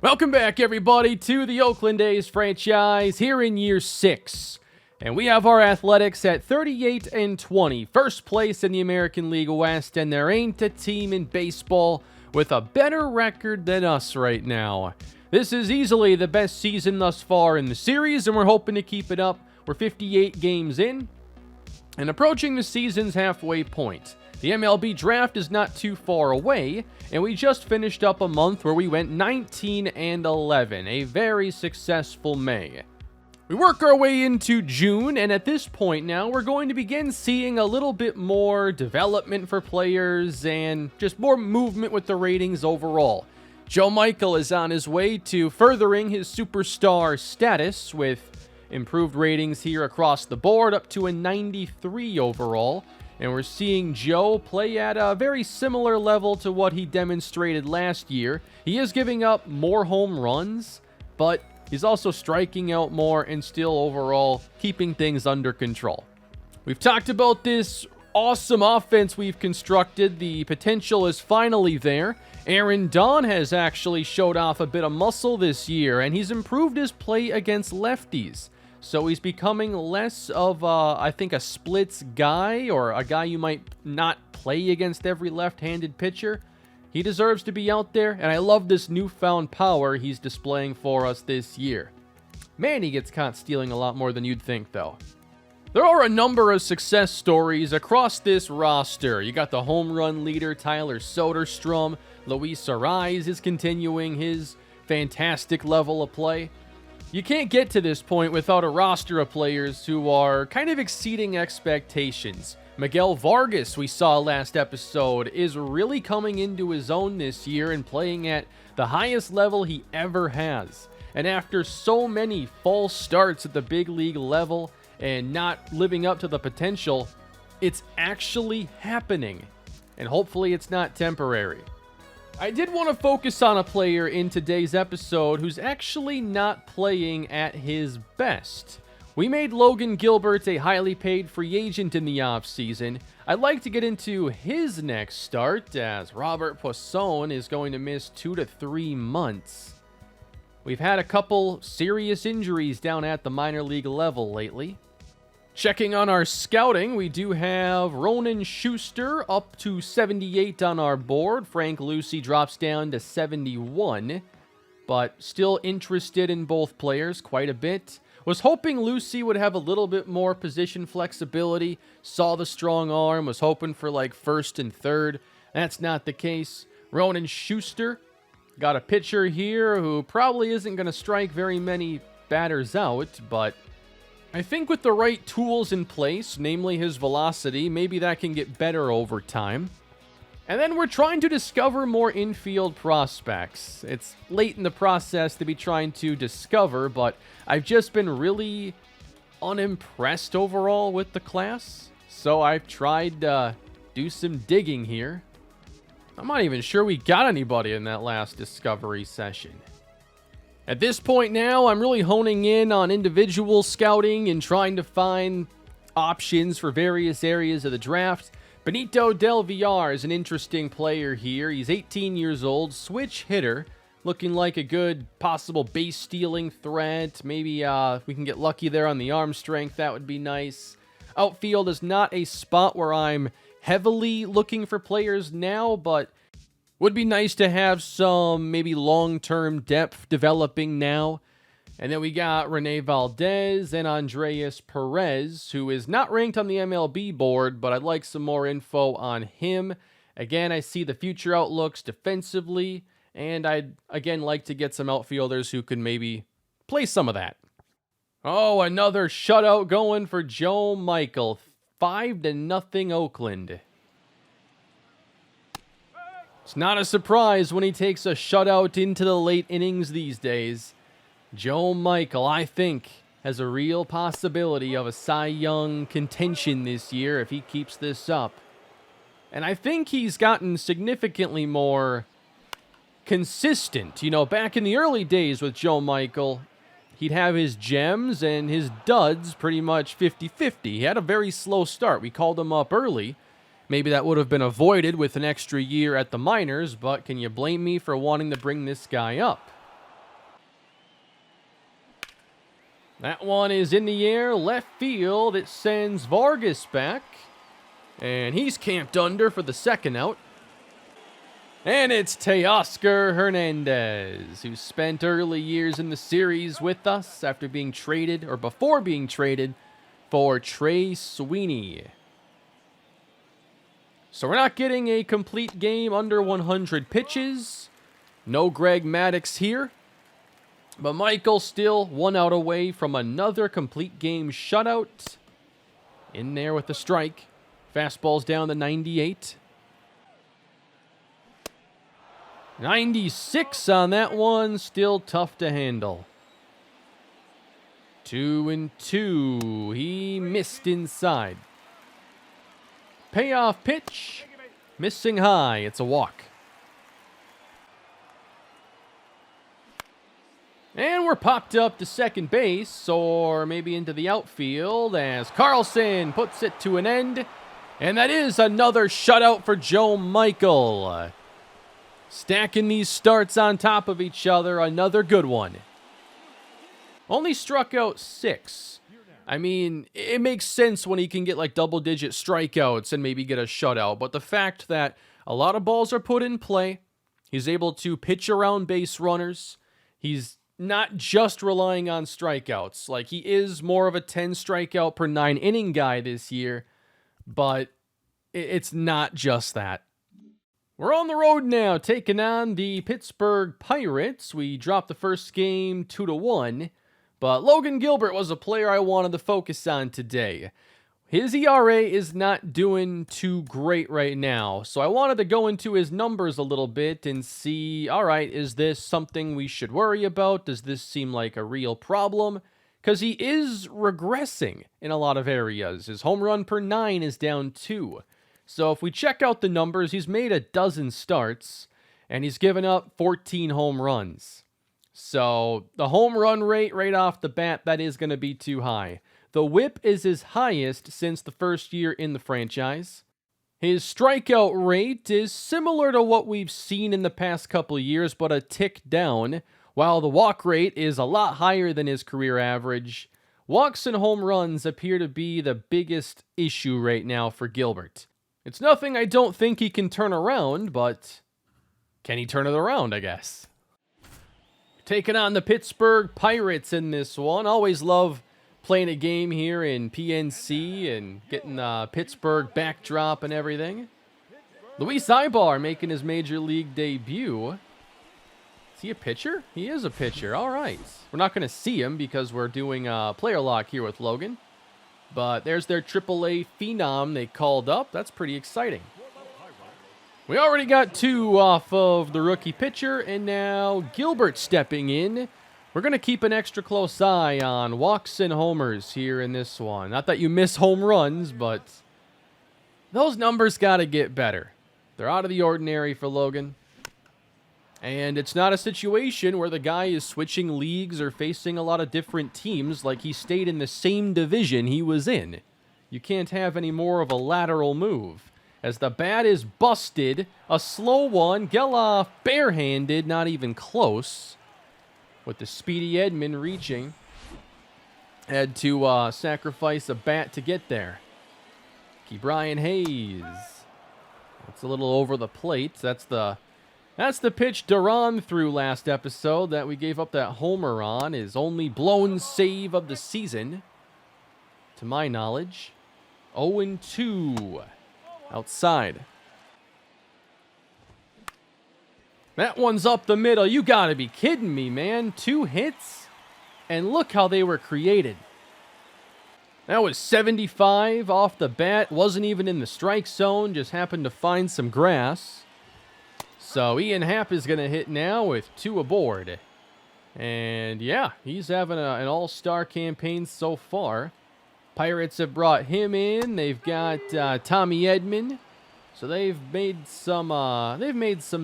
Welcome back, everybody, to the Oakland A's franchise here in year 6. And we have our Athletics at 38-20, first place in the American League West, and there ain't a team in baseball with a better record than us right now. This is easily the best season thus far in the series, and we're hoping to keep it up. We're 58 games in and approaching the season's halfway point. The MLB draft is not too far away, and we just finished up a month where we went 19-11, a very successful May. We work our way into June, and at this point now, we're going to begin seeing a little bit more development for players and just more movement with the ratings overall. Joe Michael is on his way to furthering his superstar status with improved ratings here across the board, up to a 93 overall. And we're seeing Joe play at a very similar level to what he demonstrated last year. He is giving up more home runs, but he's also striking out more and still overall keeping things under control. We've talked about this awesome offense we've constructed. The potential is finally there. Aaron Dawn has actually showed off a bit of muscle this year, and he's improved his play against lefties. So he's becoming less of, I think, a splits guy, or a guy you might not play against every left-handed pitcher. He deserves to be out there, and I love this newfound power he's displaying for us this year. Man, he gets caught stealing a lot more than you'd think, though. There are a number of success stories across this roster. You got the home run leader, Tyler Soderstrom. Luis Arraez is continuing his fantastic level of play. You can't get to this point without a roster of players who are kind of exceeding expectations. Miguel Vargas, we saw last episode, is really coming into his own this year and playing at the highest level he ever has. And after so many false starts at the big league level and not living up to the potential, it's actually happening. And hopefully it's not temporary. I did want to focus on a player in today's episode who's actually not playing at his best. We made Logan Gilbert a highly paid free agent in the offseason. I'd like to get into his next start, as Robert Puason is going to miss 2 to 3 months. We've had a couple serious injuries down at the minor league level lately. Checking on our scouting, we do have Ronan Schuster up to 78 on our board. Frank Lucy drops down to 71, but still interested in both players quite a bit. Was hoping Lucy would have a little bit more position flexibility. Saw the strong arm, was hoping for like first and third. That's not the case. Ronan Schuster, got a pitcher here who probably isn't going to strike very many batters out, but I think with the right tools in place, namely his velocity, maybe that can get better over time. And then we're trying to discover more infield prospects. It's late in the process to be trying to discover, but I've just been really unimpressed overall with the class. So I've tried to do some digging here. I'm not even sure we got anybody in that last discovery session. At this point now, I'm really honing in on individual scouting and trying to find options for various areas of the draft. Benito Del Villar is an interesting player here. He's 18 years old, switch hitter, looking like a good possible base stealing threat. Maybe we can get lucky there on the arm strength. That would be nice. Outfield is not a spot where I'm heavily looking for players now, but would be nice to have some maybe long-term depth developing now. And then we got Rene Valdez and Andreas Perez, who is not ranked on the MLB board, but I'd like some more info on him. Again, I see the future outlooks defensively, and I'd again like to get some outfielders who could maybe play some of that. Oh, another shutout going for Joe Michael. 5-0 Oakland. It's not a surprise when he takes a shutout into the late innings these days. Joe Michael, I think, has a real possibility of a Cy Young contention this year if he keeps this up. And I think he's gotten significantly more consistent. You know, back in the early days with Joe Michael, he'd have his gems and his duds pretty much 50-50. He had a very slow start. We called him up early. Maybe that would have been avoided with an extra year at the minors, but can you blame me for wanting to bring this guy up? That one is in the air, left field. It sends Vargas back. And he's camped under for the second out. And it's Teoscar Hernandez, who spent early years in the series with us after being traded, or before being traded, for Trey Sweeney. So we're not getting a complete game under 100 pitches. No Greg Maddux here. But Michael still 1 out away from another complete game shutout. In there with the strike. Fastball's down to 98. 96 on that one. Still tough to handle. 2-2. He missed inside. Payoff pitch. Missing high. It's a walk. And we're popped up to second base, or maybe into the outfield, as Carlson puts it to an end. And that is another shutout for Joe Michael. Stacking these starts on top of each other, another good one. Only struck out 6. I mean, it makes sense when he can get like double-digit strikeouts and maybe get a shutout. But the fact that a lot of balls are put in play, he's able to pitch around base runners. He's not just relying on strikeouts. Like, he is more of a 10 strikeout per 9 inning guy this year, but it's not just that. We're on the road now, taking on the Pittsburgh Pirates. We dropped the first game 2-1, but Logan Gilbert was a player I wanted to focus on today. His ERA is not doing too great right now, so I wanted to go into his numbers a little bit and see, all right, is this something we should worry about? Does this seem like a real problem? Because he is regressing in a lot of areas. His home run per 9 is down 2. So if we check out the numbers, he's made a dozen starts, and he's given up 14 home runs. So the home run rate right off the bat, that is going to be too high. The whip is his highest since the first year in the franchise. His strikeout rate is similar to what we've seen in the past couple of years, but a tick down, while the walk rate is a lot higher than his career average. Walks and home runs appear to be the biggest issue right now for Gilbert. It's nothing I don't think he can turn around, but can he turn it around, I guess? Taking on the Pittsburgh Pirates in this one. Always love playing a game here in PNC and getting the Pittsburgh backdrop and everything. Luis Ibar making his major league debut. Is he a pitcher? He is a pitcher. All right. We're not going to see him because we're doing a player lock here with Logan. But there's their AAA phenom they called up. That's pretty exciting. We already got 2 off of the rookie pitcher, and now Gilbert stepping in. We're going to keep an extra close eye on walks and homers here in this one. Not that you miss home runs, but those numbers got to get better. They're out of the ordinary for Logan. And it's not a situation where the guy is switching leagues or facing a lot of different teams, like he stayed in the same division he was in. You can't have any more of a lateral move. As the bat is busted, a slow one, Geloff barehanded, not even close. With the speedy Edman reaching. Had to sacrifice a bat to get there. Brian Hayes. That's a little over the plate. That's the pitch Duran threw last episode that we gave up that homer on. His only blown save of the season, to my knowledge. 0-2 outside. That one's up the middle. You gotta be kidding me, man. 2 hits? And look how they were created. That was 75 off the bat. Wasn't even in the strike zone. Just happened to find some grass. So Ian Happ is going to hit now with 2 aboard. And yeah, he's having an all-star campaign so far. Pirates have brought him in. They've got Tommy Edman. So they've made some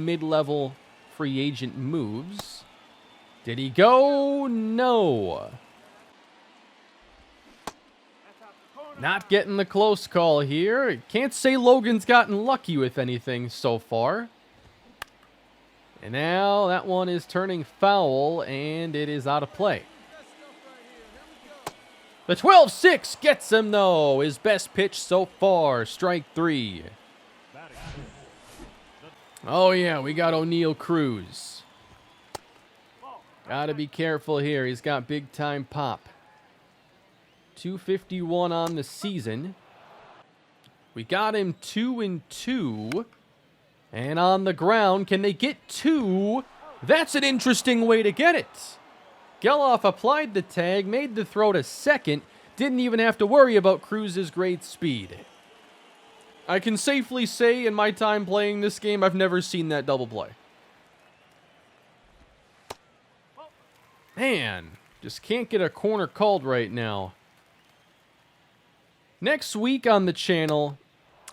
mid-level free agent moves. Did he go? No. Not getting the close call here. Can't say Logan's gotten lucky with anything so far. And now that one is turning foul, and it is out of play. The 12-6 gets him, though. His best pitch so far. Strike 3. Oh, yeah, we got O'Neal Cruz. Got to be careful here. He's got big-time pop. 251 on the season. We got him 2-2. And on the ground, can they get 2? That's an interesting way to get it. Geloff applied the tag, made the throw to second. Didn't even have to worry about Cruz's great speed. I can safely say in my time playing this game, I've never seen that double play. Man, just can't get a corner called right now. Next week on the channel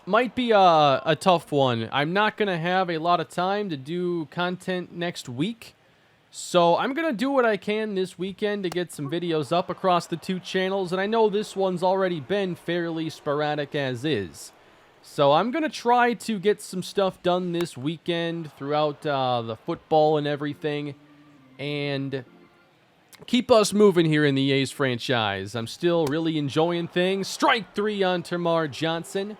might be a tough one. I'm not going to have a lot of time to do content next week. So I'm going to do what I can this weekend to get some videos up across the 2 channels. And I know this one's already been fairly sporadic as is. So I'm going to try to get some stuff done this weekend throughout the football and everything. And keep us moving here in the A's franchise. I'm still really enjoying things. Strike 3 on Termarr Johnson.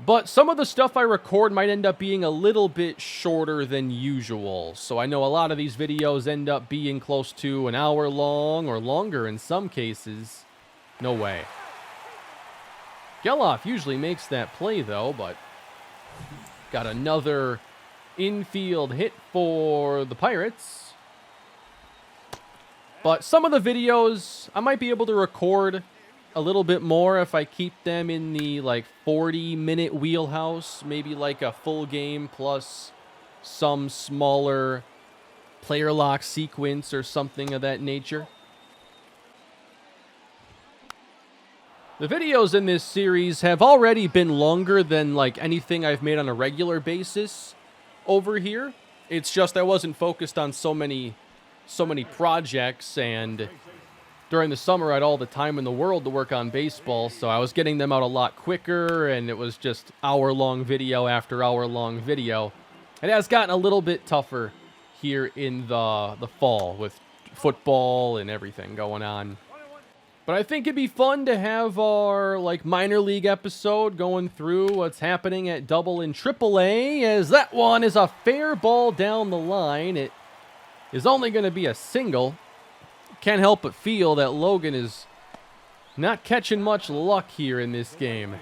But some of the stuff I record might end up being a little bit shorter than usual. So I know a lot of these videos end up being close to an hour long or longer in some cases. No way. Geloff usually makes that play though, but got another infield hit for the Pirates. But some of the videos I might be able to record a little bit more if I keep them in the like 40-minute wheelhouse, maybe like a full game plus some smaller player lock sequence or something of that nature. The videos in this series have already been longer than like anything I've made on a regular basis over here. It's just I wasn't focused on so many projects, and during the summer, I had all the time in the world to work on baseball, so I was getting them out a lot quicker, and it was just hour-long video after hour-long video. It has gotten a little bit tougher here in the fall with football and everything going on. But I think it'd be fun to have our like minor league episode going through what's happening at Double and Triple A, as that one is a fair ball down the line. It is only going to be a single. Can't help but feel that Logan is not catching much luck here in this game.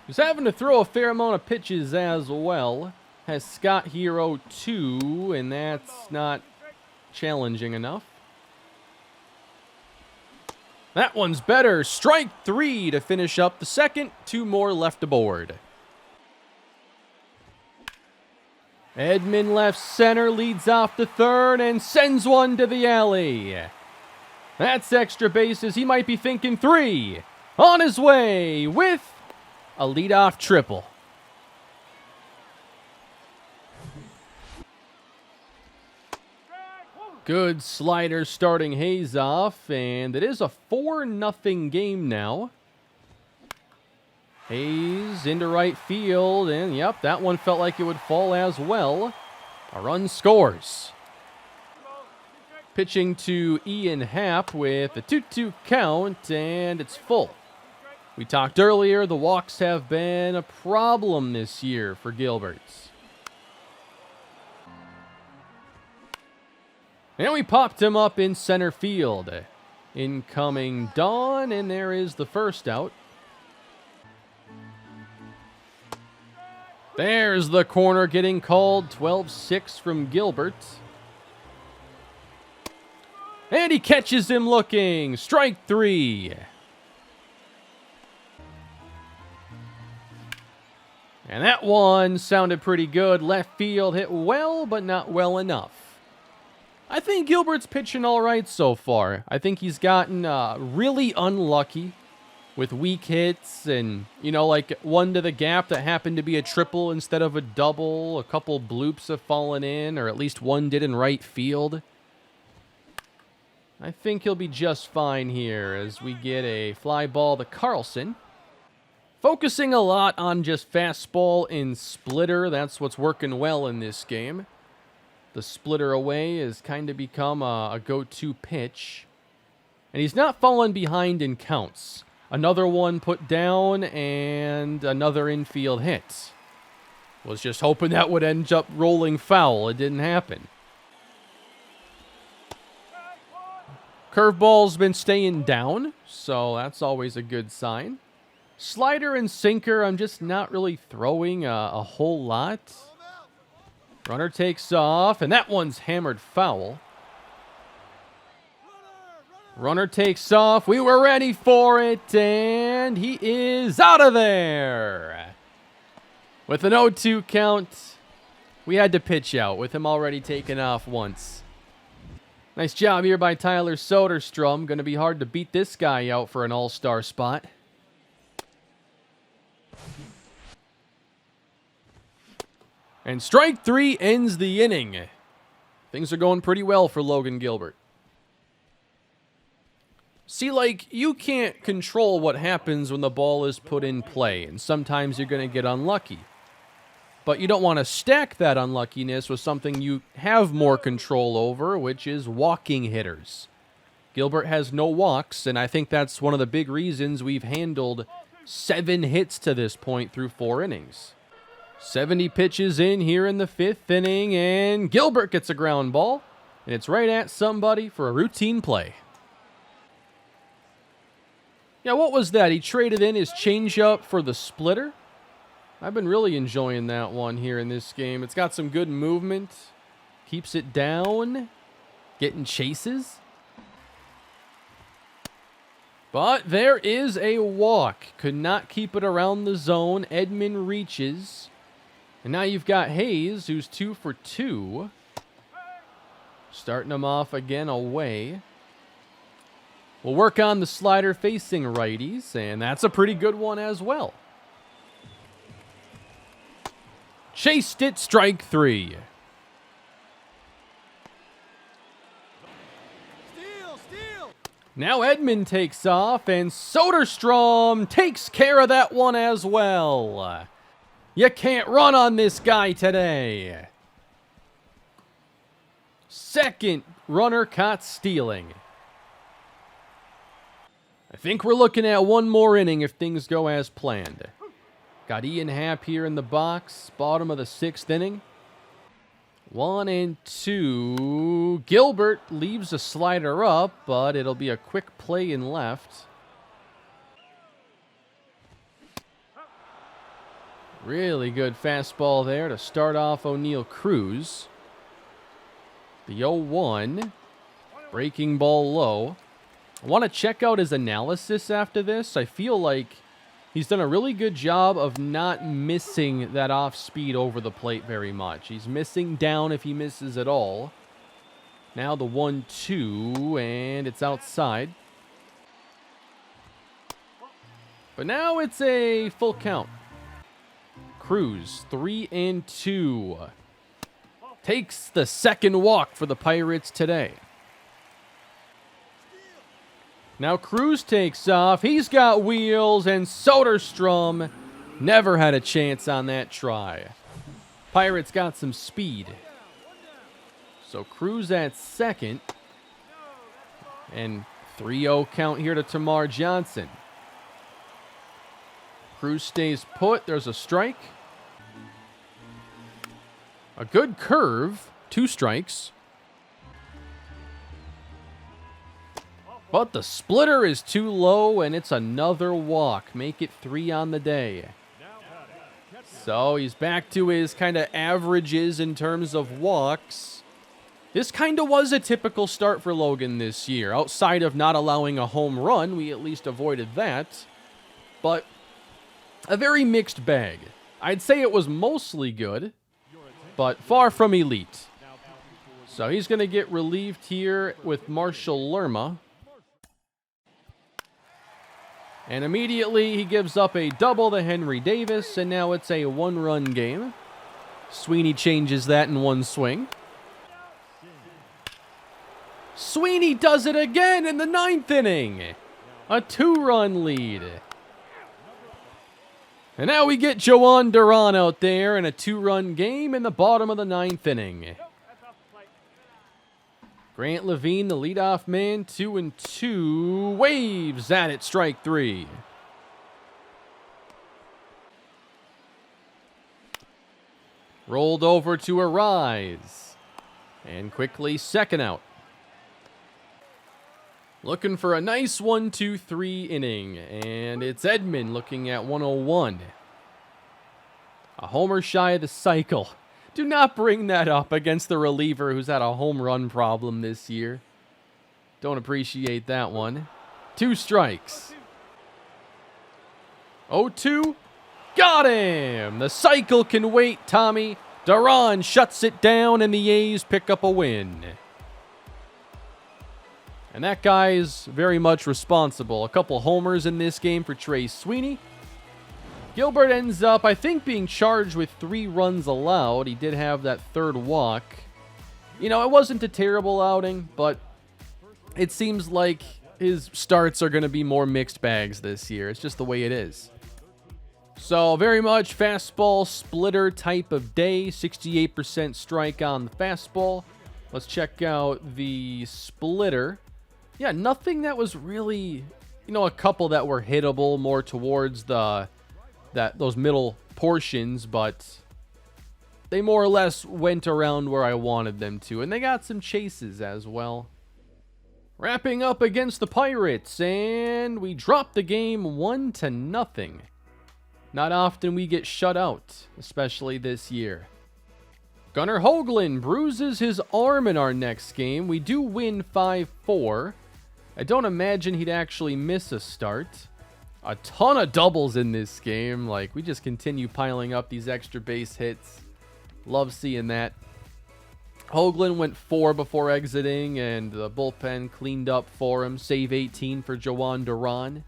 He's having to throw a fair amount of pitches as well. Has Scott here 0-2, and that's not challenging enough. That one's better. Strike 3 to finish up the second. 2 more left aboard. Edman left center, leads off the third, and sends one to the alley. That's extra bases. He might be thinking 3. On his way with a leadoff triple. Good slider starting Hayes off, and it is a 4-0 game now. Hayes into right field, and yep, that one felt like it would fall as well. A run scores. Pitching to Ian Happ with a 2-2 count, and it's full. We talked earlier, the walks have been a problem this year for Gilbert. And we popped him up in center field. Incoming Dawn, and there is the first out. There's the corner getting called. 12-6 from Gilbert. And he catches him looking. Strike 3. And that one sounded pretty good. Left field hit well, but not well enough. I think Gilbert's pitching all right so far. I think he's gotten really unlucky with weak hits and, you know, like one to the gap that happened to be a triple instead of a double. A couple bloops have fallen in, or at least one did in right field. I think he'll be just fine here as we get a fly ball to Carlson. Focusing a lot on just fastball and splitter. That's what's working well in this game. The splitter away has kind of become a go-to pitch. And he's not falling behind in counts. Another one put down and another infield hit. Was just hoping that would end up rolling foul. It didn't happen. Curveball's been staying down, so that's always a good sign. Slider and sinker, I'm just not really throwing a whole lot. Runner takes off, and that one's hammered foul. Runner takes off. We were ready for it, and he is out of there. With an 0-2 count, we had to pitch out with him already taken off once. Nice job here by Tyler Soderstrom. Going to be hard to beat this guy out for an all-star spot. And strike 3 ends the inning. Things are going pretty well for Logan Gilbert. See, like, you can't control what happens when the ball is put in play, and sometimes you're going to get unlucky. But you don't want to stack that unluckiness with something you have more control over, which is walking hitters. Gilbert has no walks, and I think that's one of the big reasons we've handled 7 hits to this point through 4 innings. 70 pitches in here in the 5th inning, and Gilbert gets a ground ball, and it's right at somebody for a routine play. Yeah, what was that? He traded in his changeup for the splitter. I've been really enjoying that one here in this game. It's got some good movement. Keeps it down. Getting chases. But there is a walk. Could not keep it around the zone. Edman reaches. And now you've got Hayes, who's 2 for 2. Starting him off again away. We'll work on the slider facing righties, and that's a pretty good one as well. Chased it, strike 3. Steal. Now Edman takes off, and Soderstrom takes care of that one as well. You can't run on this guy today. Second runner caught stealing. I think we're looking at one more inning if things go as planned. Got Ian Happ here in the box, bottom of the 6th inning. 1 and 2. Gilbert leaves a slider up, but it'll be a quick play in left. Really good fastball there to start off O'Neal Cruz. The 0-1. Breaking ball low. I want to check out his analysis after this. I feel like he's done a really good job of not missing that off speed over the plate very much. He's missing down if he misses at all. Now the 1-2, and it's outside. But now it's a full count. Cruz, 3 and 2. Takes the second walk for the Pirates today. Now Cruz takes off. He's got wheels, and Soderstrom never had a chance on that try. Pirates got some speed. So Cruz at second. And 3-0 count here to Tamar Johnson. Cruz stays put. There's a strike. A good curve. 2 strikes. But the splitter is too low, and it's another walk. Make it 3 on the day. So he's back to his kind of averages in terms of walks. This kind of was a typical start for Logan this year. Outside of not allowing a home run, we at least avoided that. But a very mixed bag. I'd say it was mostly good, but far from elite. So he's going to get relieved here with Marshall Lerma. And immediately he gives up a double to Henry Davis, and now it's a 1-run game. Sweeney changes that in one swing. Sweeney does it again in the 9th inning. A 2-run lead. And now we get Joan Duran out there in a 2-run game in the bottom of the 9th inning. Grant Levine, the leadoff man, 2-2. Waves at it, strike 3. Rolled over to Arraez. And quickly, second out. Looking for a nice 1-2-3 inning. And it's Edman looking at 101. A homer shy of the cycle. Do not bring that up against the reliever who's had a home run problem this year. Don't appreciate that one. 2 strikes. 0-2. Got him! The cycle can wait, Tommy. Duran shuts it down, and the A's pick up a win. And that guy's very much responsible. A couple homers in this game for Trey Sweeney. Gilbert ends up, I think, being charged with 3 runs allowed. He did have that third walk. You know, it wasn't a terrible outing, but it seems like his starts are going to be more mixed bags this year. It's just the way it is. So, very much fastball splitter type of day. 68% strike on the fastball. Let's check out the splitter. Yeah, nothing that was really, you know, a couple that were hittable more towards those middle portions, but they more or less went around where I wanted them to, and they got some chases as well. Wrapping up against the Pirates, and we dropped the game 1-0. Not often we get shut out, especially this year. Gunnar Hoagland bruises his arm in our next game. We do win 5-4. I don't imagine he'd actually miss a start. A ton of doubles in this game. Like, we just continue piling up these extra base hits. Love seeing that. Hoagland went 4 before exiting, and the bullpen cleaned up for him. Save 18 for Jhoan Duran.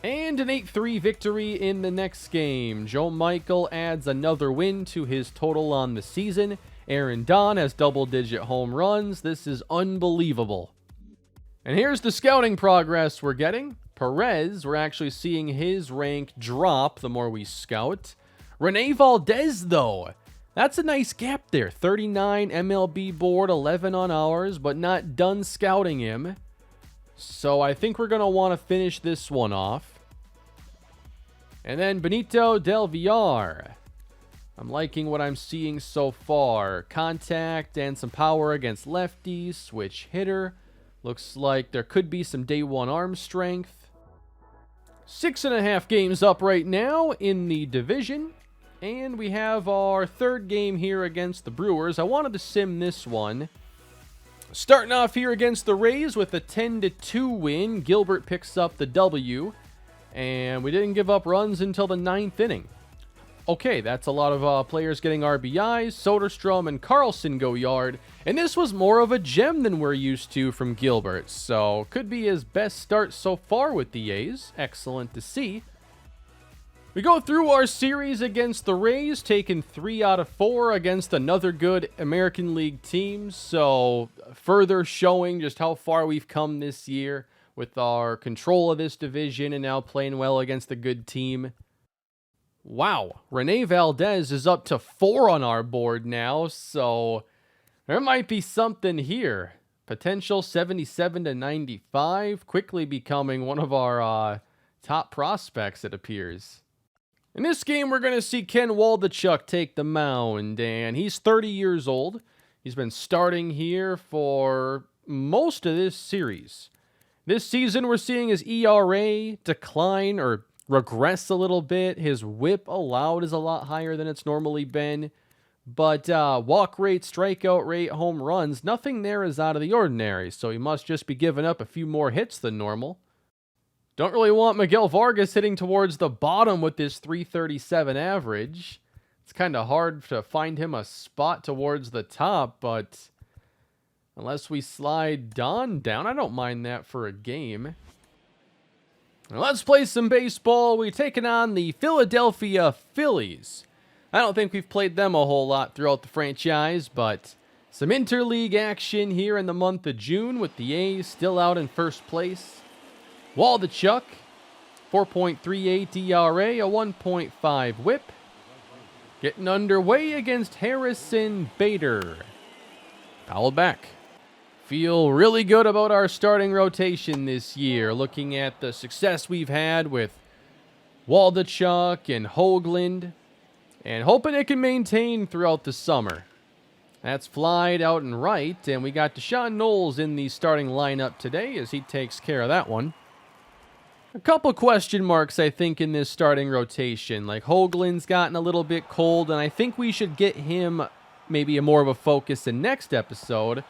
And an 8-3 victory in the next game. Joe Michael adds another win to his total on the season. Aaron Don has double-digit home runs. This is unbelievable. And here's the scouting progress we're getting. Perez, we're actually seeing his rank drop the more we scout. Rene Valdez, though, that's a nice gap there. 39 MLB board, 11 on ours, but not done scouting him. So I think we're going to want to finish this one off. And then Benito Del Villar. I'm liking what I'm seeing so far. Contact and some power against lefties. Switch hitter. Looks like there could be some day one arm strength. 6.5 games up right now in the division. And we have our third game here against the Brewers. I wanted to sim this one. Starting off here against the Rays with a 10-2 win. Gilbert picks up the W. And we didn't give up runs until the 9th inning. Okay, that's a lot of players getting RBIs. Soderstrom and Carlson go yard. And this was more of a gem than we're used to from Gilbert. So, could be his best start so far with the A's. Excellent to see. We go through our series against the Rays, taking 3 out of 4 against another good American League team. So, further showing just how far we've come this year with our control of this division and now playing well against a good team. Wow, Rene Valdez is up to 4 on our board now, so there might be something here. Potential 77-95, quickly becoming one of our top prospects, it appears. In this game, we're going to see Ken Waldichuk take the mound, and he's 30 years old. He's been starting here for most of this series. This season, we're seeing his ERA decline or regress a little bit. His whip allowed is a lot higher than it's normally been. But walk rate, strikeout rate, home runs, nothing there is out of the ordinary. So he must just be giving up a few more hits than normal. Don't really want Miguel Vargas hitting towards the bottom with this 337 average. It's kind of hard to find him a spot towards the top, but unless we slide Don down, I don't mind that for a game. Now let's play some baseball. We're taking on the Philadelphia Phillies. I don't think we've played them a whole lot throughout the franchise, but some interleague action here in the month of June with the A's still out in first place. Waldichuk, 4.38 ERA, a 1.5 whip. Getting underway against Harrison Bader. Fouled back. Feel really good about our starting rotation this year, looking at the success we've had with Waldachuk and Hoagland, and hoping it can maintain throughout the summer. That's Flied out and right, and we got Deshaun Knowles in the starting lineup today as he takes care of that one. A couple question marks, I think, in this starting rotation. Like, Hoagland's gotten a little bit cold, and I think we should get him maybe more of a focus in next episode.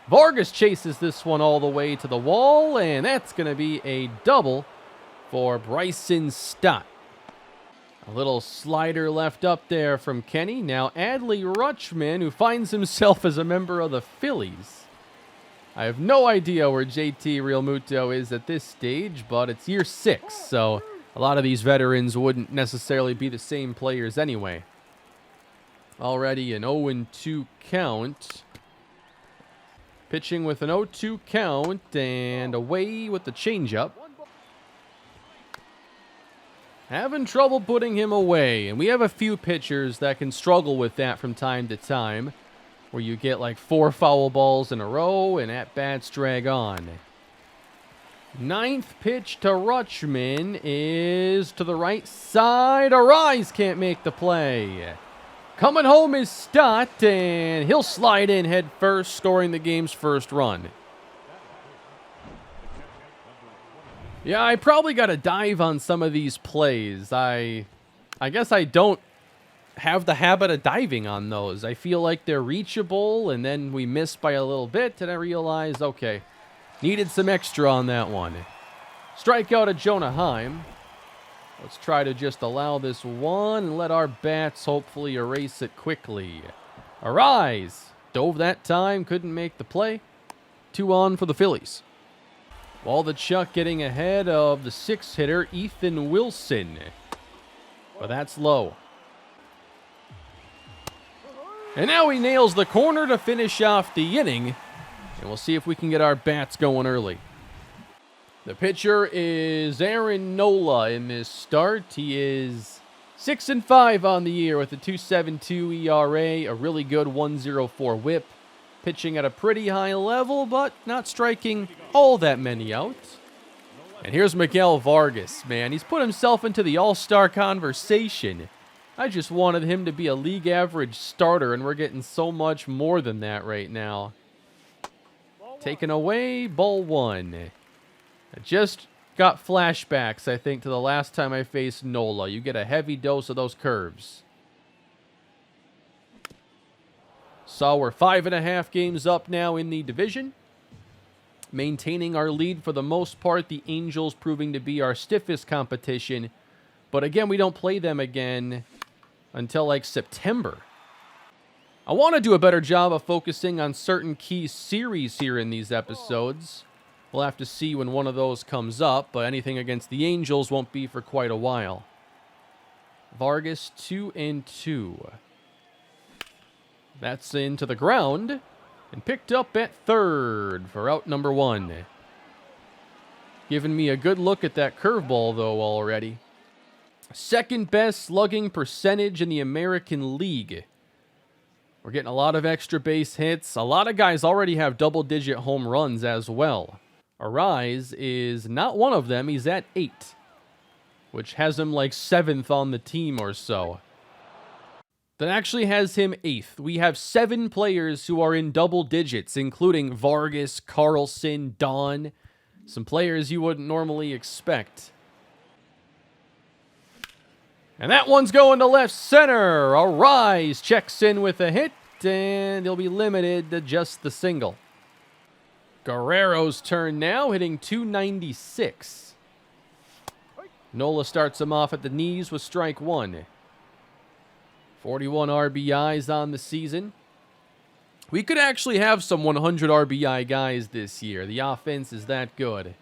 Vargas chases this one all the way to the wall, and that's going to be a double for Bryson Stott. A little slider left up there from Kenny. Now Adley Rutschman, who finds himself as a member of the Phillies. I have no idea where JT Realmuto is at this stage, but it's year 6, so a lot of these veterans wouldn't necessarily be the same players anyway. Already an 0-2 count. Pitching with an 0-2 count and away with the changeup. Having trouble putting him away, and we have a few pitchers that can struggle with that from time to time, where you get like 4 foul balls in a row and at-bats drag on. 9th pitch to Rutschman is to the right side. Arraez can't make the play. Coming home is Stott, and he'll slide in head first, scoring the game's first run. Yeah, I probably got to dive on some of these plays. I guess I don't have the habit of diving on those. I feel like they're reachable, and then we miss by a little bit, and I realize, okay, needed some extra on that one. Strikeout of Jonah Heim. Let's try to just allow this one and let our bats hopefully erase it quickly. Arraez dove that time, couldn't make the play. 2 on for the Phillies. Waldachuk getting ahead of the 6th hitter, Ethan Wilson. But that's low. And now he nails the corner to finish off the inning. And we'll see if we can get our bats going early. The pitcher is Aaron Nola in this start. He is 6-5 on the year with a 2.72 ERA, a really good 1.04 whip. Pitching at a pretty high level, but not striking all that many outs. And here's Miguel Vargas, man. He's put himself into the all-star conversation. I just wanted him to be a league average starter, and we're getting so much more than that right now. Taken away, ball 1. I just got flashbacks, I think, to the last time I faced Nola. You get a heavy dose of those curves. So we're 5.5 games up now in the division. Maintaining our lead for the most part. The Angels proving to be our stiffest competition. But again, we don't play them again until like September. I want to do a better job of focusing on certain key series here in these episodes. We'll have to see when one of those comes up, but anything against the Angels won't be for quite a while. Vargas 2-2. That's into the ground and picked up at 3rd for out number 1. Giving me a good look at that curveball, though, already. 2nd best slugging percentage in the American League. We're getting a lot of extra base hits. A lot of guys already have double-digit home runs as well. Arraez is not one of them. He's at 8, which has him like 7th on the team or so. That actually has him 8th. We have 7 players who are in double digits, including Vargas, Carlson, Don. Some players you wouldn't normally expect. And that one's going to left center. Arraez checks in with a hit, and he'll be limited to just the single. Guerrero's turn now, hitting .296. Nola starts him off at the knees with strike 1. 41 RBIs on the season. We could actually have some 100 RBI guys this year. The offense is that good.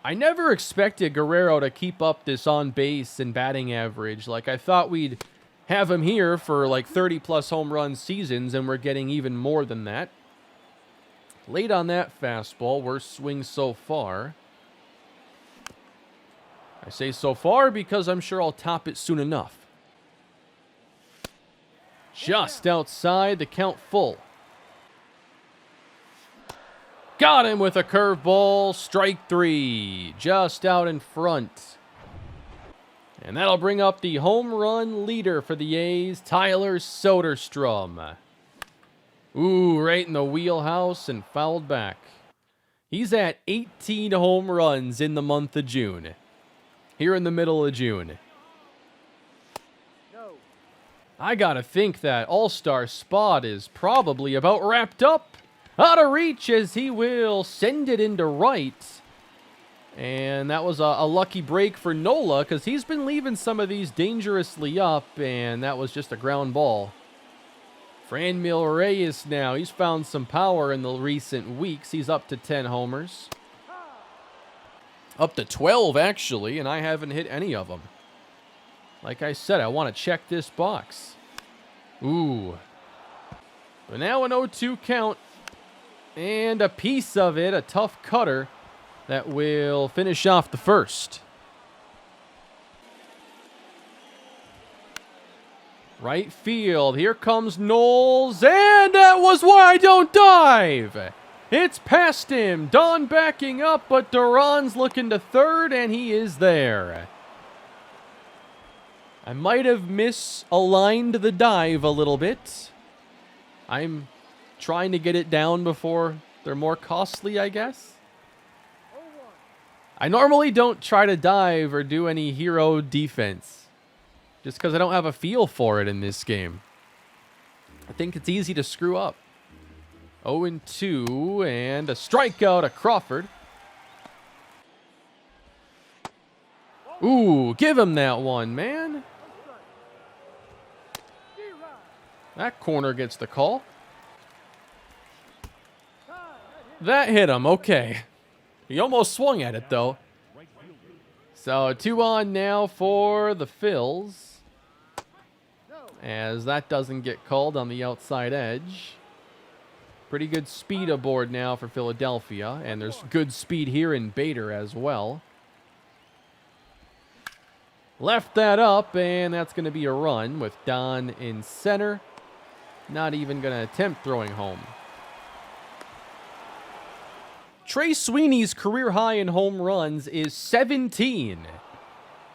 I never expected Guerrero to keep up this on base and batting average. Like, I thought we'd have him here for like 30-plus home run seasons, and we're getting even more than that. Late on that fastball. Worst swing so far. I say so far because I'm sure I'll top it soon enough. Just outside, the count full. Got him with a curveball. Strike 3. Just out in front. And that'll bring up the home run leader for the A's, Tyler Soderstrom. Ooh, right in the wheelhouse and fouled back. He's at 18 home runs in the month of June. Here in the middle of June. I gotta think that all-star spot is probably about wrapped up. Out of reach as he will send it into right. And that was a lucky break for Nola because he's been leaving some of these dangerously up, and that was just a ground ball. Franmil Reyes now, he's found some power in the recent weeks. He's up to 10 homers. Up to 12, actually, and I haven't hit any of them. Like I said, I want to check this box. Ooh. But now an 0-2 count. And a piece of it, a tough cutter, that will finish off the first. Right field. Here comes Knowles. And that was why I don't dive. It's past him. Don backing up, but Duran's looking to third, and he is there. I might have misaligned the dive a little bit. I'm trying to get it down before they're more costly, I guess. I normally don't try to dive or do any hero defense, just because I don't have a feel for it in this game. I think it's easy to screw up. 0-2 and a strikeout to Crawford. Ooh, give him that one, man. That corner gets the call. That hit him, okay. He almost swung at it, though. So 2 on now for the Phils, as that doesn't get called on the outside edge. Pretty good speed aboard now for Philadelphia, and there's good speed here in Bader as well. Left that up, and that's going to be a run with Don in center. Not even going to attempt throwing home. Trey Sweeney's career high in home runs is 17.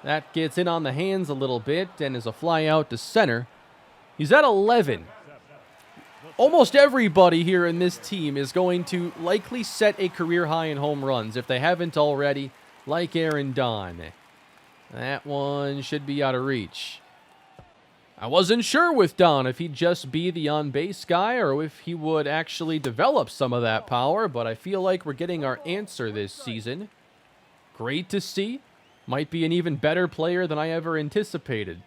That gets in on the hands a little bit and is a fly out to center. He's at 11. Almost everybody here in this team is going to likely set a career high in home runs if they haven't already, like Aaron Don. That one should be out of reach. I wasn't sure with Don if he'd just be the on-base guy or if he would actually develop some of that power, but I feel like we're getting our answer this season. Great to see. Might be an even better player than I ever anticipated.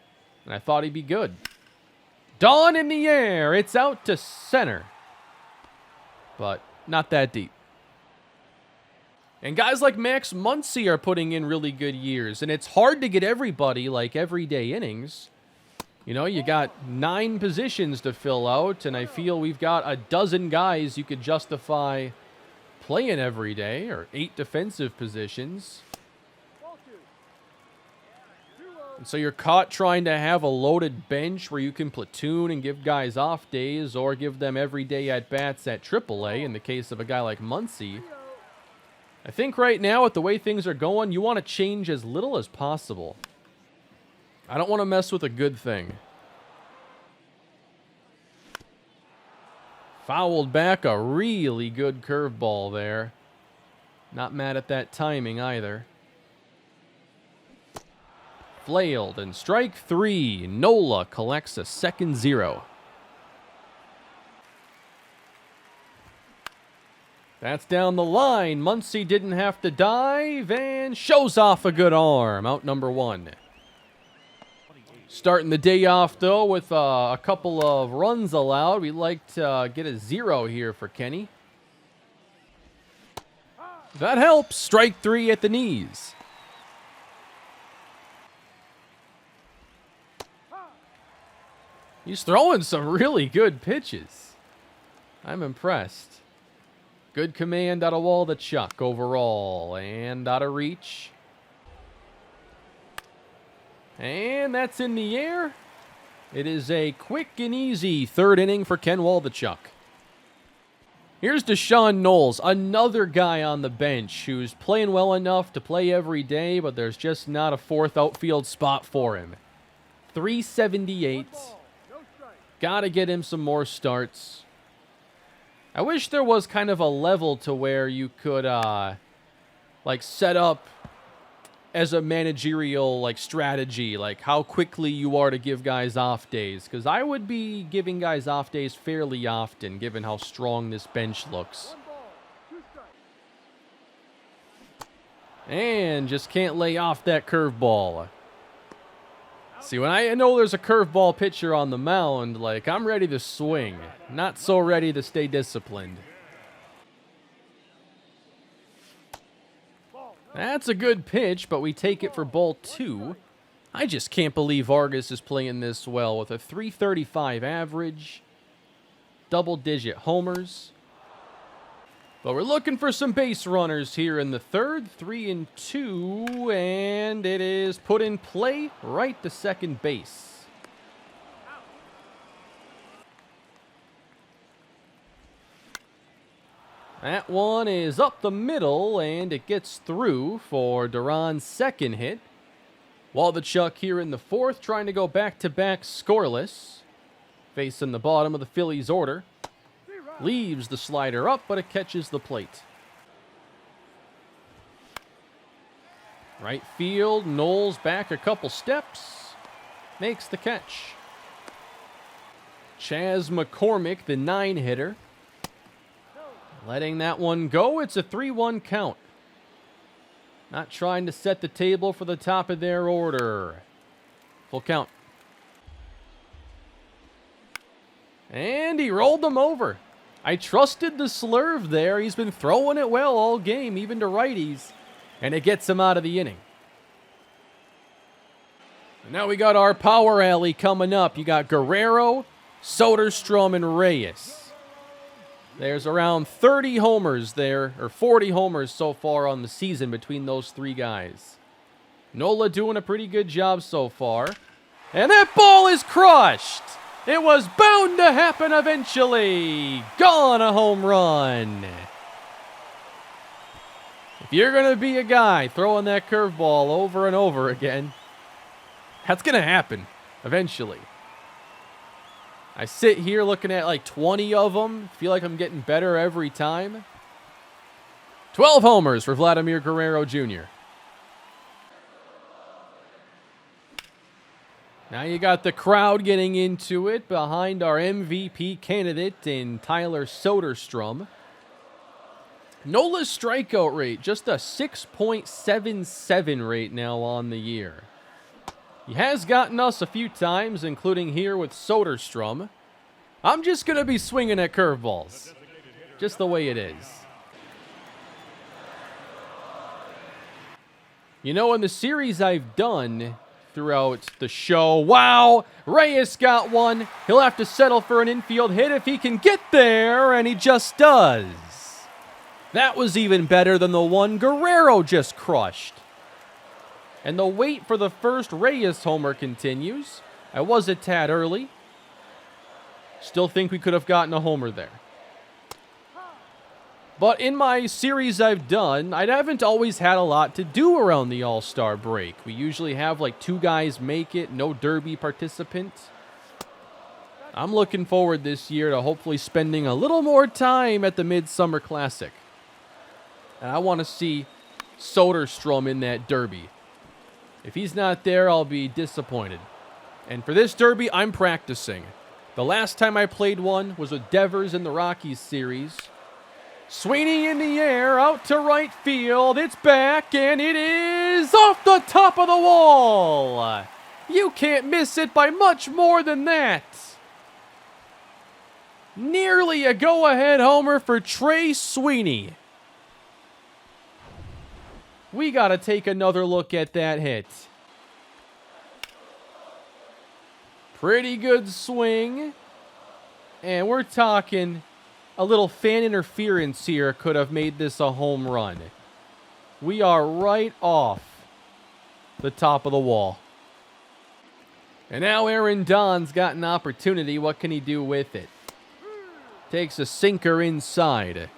And I thought he'd be good. Don in the air. It's out to center. But not that deep. And guys like Max Muncy are putting in really good years. And it's hard to get everybody like everyday innings. You know, you got 9 positions to fill out, and I feel we've got a dozen guys you could justify playing every day, or 8 defensive positions. And so you're caught trying to have a loaded bench where you can platoon and give guys off days, or give them everyday at-bats at AAA in the case of a guy like Muncy. I think right now, with the way things are going, you want to change as little as possible. I don't want to mess with a good thing. Fouled back, a really good curveball there. Not mad at that timing either. Flailed and strike 3. Nola collects a second 0. That's down the line. Muncy didn't have to dive and shows off a good arm. Out number 1. Starting the day off, though, with a couple of runs allowed. We'd like to get a 0 here for Kenny. That helps. Strike 3 at the knees. He's throwing some really good pitches. I'm impressed. Good command out of Waldachuk overall. And out of reach. And that's in the air. It is a quick and easy 3rd inning for Ken Waldachuk. Here's Deshaun Knowles, another guy on the bench who's playing well enough to play every day, but there's just not a fourth outfield spot for him. 378. Gotta get him some more starts. I wish there was kind of a level to where you could, like, set up as a managerial, like, strategy, like how quickly you are to give guys off days. Because I would be giving guys off days fairly often, given how strong this bench looks. And just can't lay off that curveball. See, when I know there's a curveball pitcher on the mound, like, I'm ready to swing. Not so ready to stay disciplined. That's a good pitch, but we take it for ball 2. I just can't believe Arraez is playing this well with a 335 average, double-digit homers. But we're looking for some base runners here in the third. 3-2, and it is put in play right to second base. That one is up the middle, and it gets through for Duran's second hit. Waldichuk here in the fourth, trying to go back-to-back scoreless. Facing the bottom of the Phillies order. Leaves the slider up, but it catches the plate. Right field, Knowles back a couple steps. Makes the catch. Chas McCormick, the 9-hitter. Letting that one go. It's a 3-1 count. Not trying to set the table for the top of their order. Full count. And he rolled them over. I trusted the slurve there. He's been throwing it well all game, even to righties. And it gets him out of the inning. And now we got our power alley coming up. You got Guerrero, Soderstrom, and Arraez. There's around 30 homers there, or 40 homers so far on the season between those three guys. Nola doing a pretty good job so far. And that ball is crushed. It was bound to happen eventually. Gone, a home run. If you're going to be a guy throwing that curveball over and over again, that's going to happen eventually. I sit here looking at like 20 of them. Feel like I'm getting better every time. 12 homers for Vladimir Guerrero Jr. Now you got the crowd getting into it behind our MVP candidate in Tyler Soderstrom. Nola's strikeout rate, just a 6.77 rate now on the year. He has gotten us a few times, including here with Soderstrom. I'm just going to be swinging at curveballs. Just the way it is. You know, in the series I've done throughout the show, wow, Arraez got one. He'll have to settle for an infield hit if he can get there, and he just does. That was even better than the one Guerrero just crushed. And the wait for the first Arraez homer continues. I was a tad early. Still think we could have gotten a homer there. But in my series I've done, I haven't always had a lot to do around the All-Star break. We usually have like 2 guys make it, no Derby participant. I'm looking forward this year to hopefully spending a little more time at the Midsummer Classic. And I want to see Soderstrom in that Derby. If he's not there, I'll be disappointed. And for this Derby, I'm practicing. The last time I played one was with Devers in the Rockies series. Sweeney in the air, out to right field. It's back, and it is off the top of the wall. You can't miss it by much more than that. Nearly a go-ahead homer for Trey Sweeney. We got to take another look at that hit. Pretty good swing. And we're talking a little fan interference here could have made this a home run. We are right off the top of the wall. And now Aaron Don's got an opportunity. What can he do with it? Takes a sinker inside.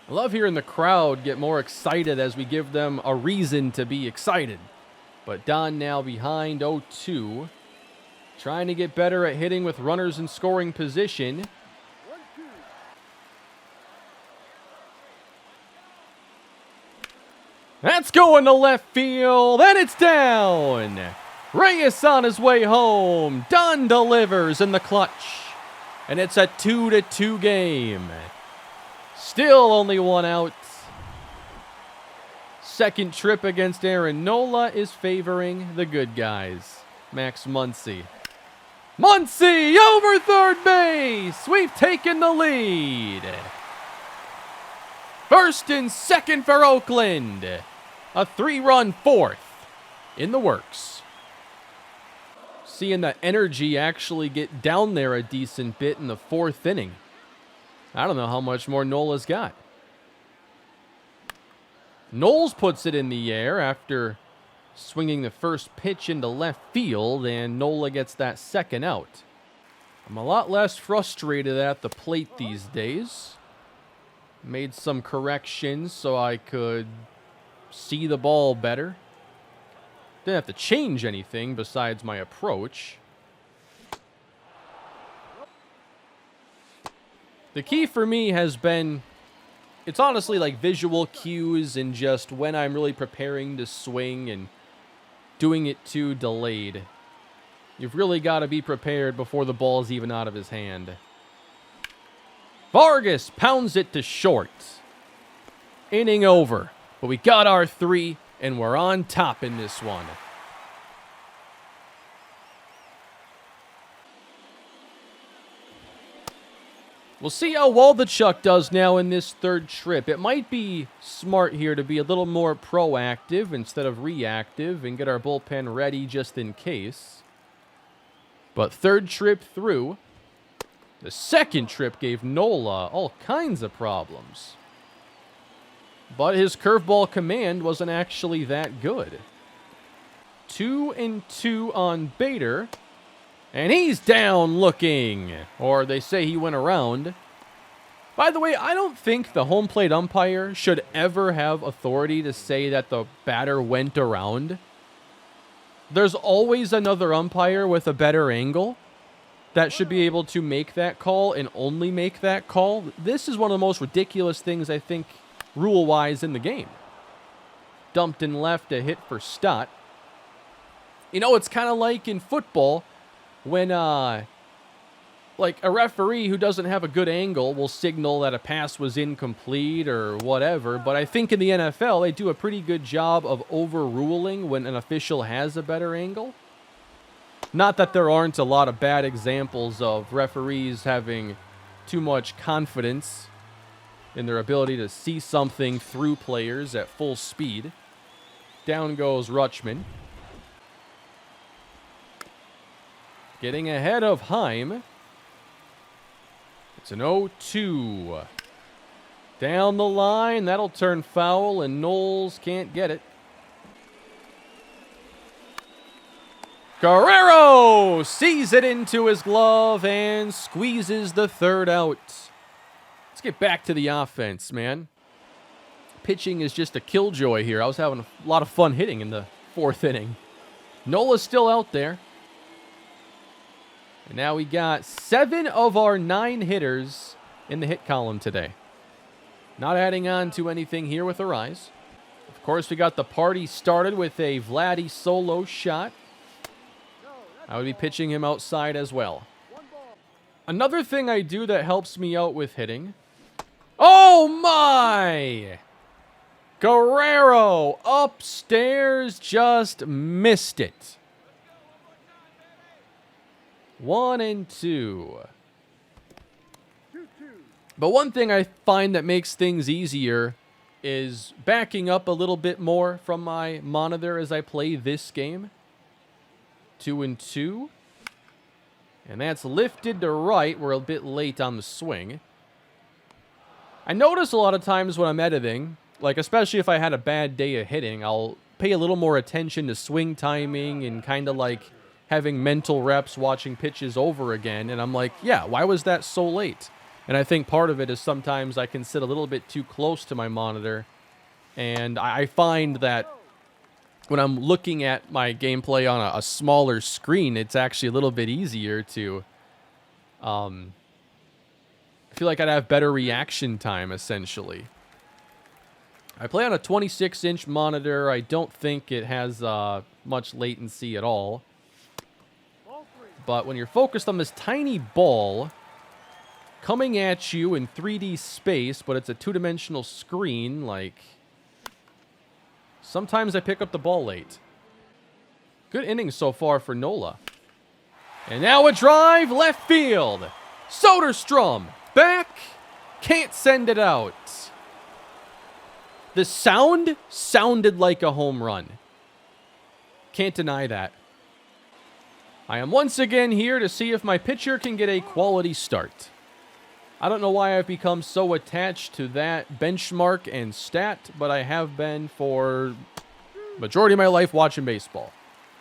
I love hearing the crowd get more excited as we give them a reason to be excited. But Don now behind 0-2. Trying to get better at hitting with runners in scoring position. That's going to left field, and it's down. Arraez on his way home. Don delivers in the clutch. And it's a 2-2 game. Still only one out. Second trip against Aaron Nola is favoring the good guys. Max Muncy. Muncy over third base. We've taken the lead. First and second for Oakland. A 3-run fourth in the works. Seeing the energy actually get down there a decent bit in the fourth inning. I don't know how much more Nola's got. Knowles puts it in the air after swinging the first pitch into left field, and Nola gets that second out. I'm a lot less frustrated at the plate these days. Made some corrections so I could see the ball better. Didn't have to change anything besides my approach. The key for me has been, it's honestly like visual cues and just when I'm really preparing to swing and doing it too delayed. You've really got to be prepared before the ball's even out of his hand. Vargas pounds it to short. Inning over. But we got our 3, and we're on top in this one. We'll see how Waldichuk does now in this third trip. It might be smart here to be a little more proactive instead of reactive and get our bullpen ready just in case. But third trip through. The second trip gave Nola all kinds of problems. But his curveball command wasn't actually that good. 2-2 on Bader. And he's down looking. Or they say he went around. By the way, I don't think the home plate umpire should ever have authority to say that the batter went around. There's always another umpire with a better angle that should be able to make that call and only make that call. This is one of the most ridiculous things, I think, rule-wise in the game. Dumped in left, a hit for Stott. You know, it's kind of like in football when, like a referee who doesn't have a good angle will signal that a pass was incomplete or whatever. But I think in the NFL, they do a pretty good job of overruling when an official has a better angle. Not that there aren't a lot of bad examples of referees having too much confidence in their ability to see something through players at full speed. Down goes Rutschman. Getting ahead of Heim. It's an 0-2. Down the line, that'll turn foul, and Knowles can't get it. Guerrero sees it into his glove and squeezes the third out. Let's get back to the offense, man. Pitching is just a killjoy here. I was having a lot of fun hitting in the fourth inning. Nola's still out there. And now we got 7 of our 9 hitters in the hit column today. Not adding on to anything here with Arraez. Of course, we got the party started with a Vladdy solo shot. I would be pitching him outside as well. Another thing I do that helps me out with hitting. Oh my! Guerrero upstairs just missed it. 1-2. But one thing I find that makes things easier is backing up a little bit more from my monitor as I play this game. 2-2. And that's lifted to right. We're a bit late on the swing. I notice a lot of times when I'm editing, like especially if I had a bad day of hitting, I'll pay a little more attention to swing timing and kind of like having mental reps, watching pitches over again. And I'm like, yeah, why was that so late? And I think part of it is sometimes I can sit a little bit too close to my monitor. And I find that when I'm looking at my gameplay on a smaller screen, it's actually a little bit easier to, I feel like I'd have better reaction time, essentially. I play on a 26-inch monitor. I don't think it has much latency at all. But when you're focused on this tiny ball coming at you in 3D space, but it's a two-dimensional screen, like, sometimes I pick up the ball late. Good innings so far for Nola. And now a drive, left field. Soderstrom, back, can't send it out. The sound sounded like a home run. Can't deny that. I am once again here to see if my pitcher can get a quality start. I don't know why I've become so attached to that benchmark and stat, but I have been for majority of my life watching baseball.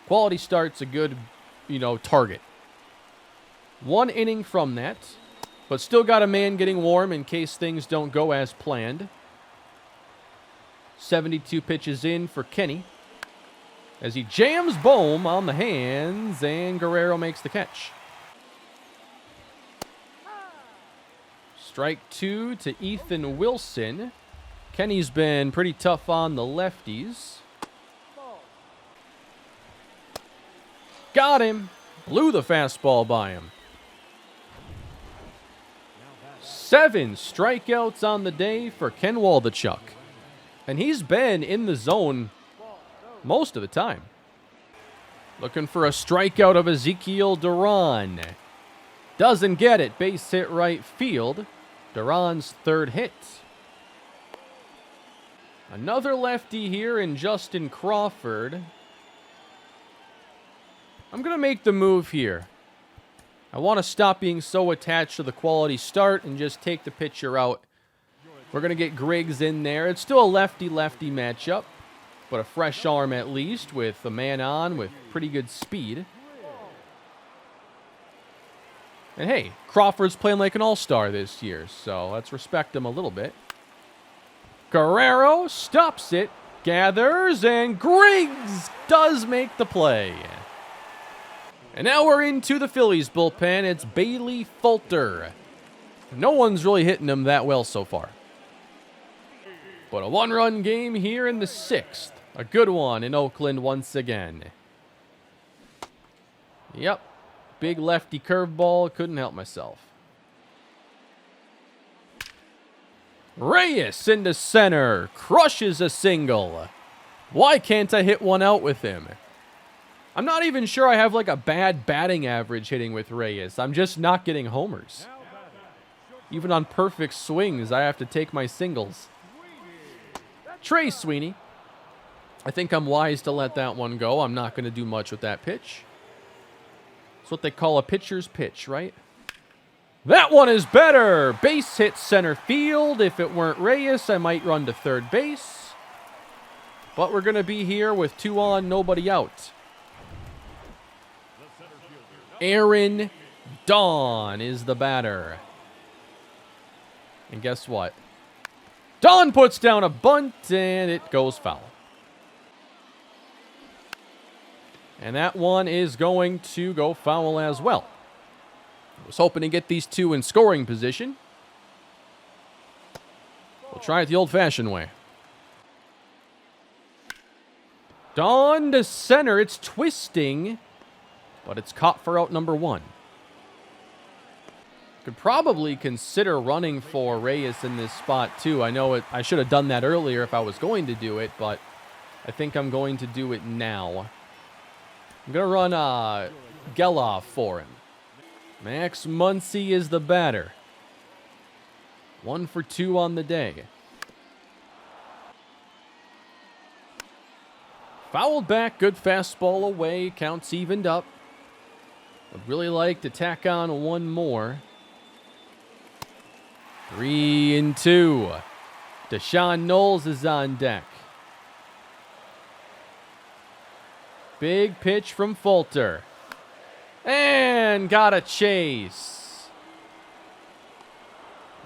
Quality start's a good, target. One inning from that, but still got a man getting warm in case things don't go as planned. 72 pitches in for Kenny as he jams Bohm on the hands, and Guerrero makes the catch. Strike 2 to Ethan Wilson. Kenny's been pretty tough on the lefties. Got him. Blew the fastball by him. 7 strikeouts on the day for Ken Waldichuk. And he's been in the zone most of the time. Looking for a strikeout of Ezekiel Duran. Doesn't get it. Base hit right field. Duran's third hit. Another lefty here in Justin Crawford. I'm going to make the move here. I want to stop being so attached to the quality start and just take the pitcher out. We're going to get Griggs in there. It's still a lefty-lefty matchup, but a fresh arm at least with a man on with pretty good speed. And hey, Crawford's playing like an all-star this year, so let's respect him a little bit. Guerrero stops it, gathers, and Griggs does make the play. And now we're into the Phillies bullpen. It's Bailey Falter. No one's really hitting him that well so far. But a one-run game here in the 6th. A good one in Oakland once again. Yep. Big lefty curveball. Couldn't help myself. Arraez into center. Crushes a single. Why can't I hit one out with him? I'm not even sure I have like a bad batting average hitting with Arraez. I'm just not getting homers. Even on perfect swings, I have to take my singles. Trey Sweeney. I think I'm wise to let that one go. I'm not going to do much with that pitch. It's what they call a pitcher's pitch, right? That one is better. Base hit center field. If it weren't Reyes, I might run to third base. But we're going to be here with 2 on, nobody out. Aaron Dawn is the batter. And guess what? Dawn puts down a bunt, and it goes foul. And that one is going to go foul as well. I was hoping to get these 2 in scoring position. We'll try it the old-fashioned way. Dawn to center. It's twisting, but it's caught for out number 1. Could probably consider running for Reyes in this spot, too. I know I should have done that earlier if I was going to do it, but I think I'm going to do it now. I'm going to run Geloff for him. Max Muncy is the batter. 1 for 2 on the day. Fouled back, good fastball away, counts evened up. Would really like to tack on one more. 3-2. Deshaun Knowles is on deck. Big pitch from Falter. And got a chase.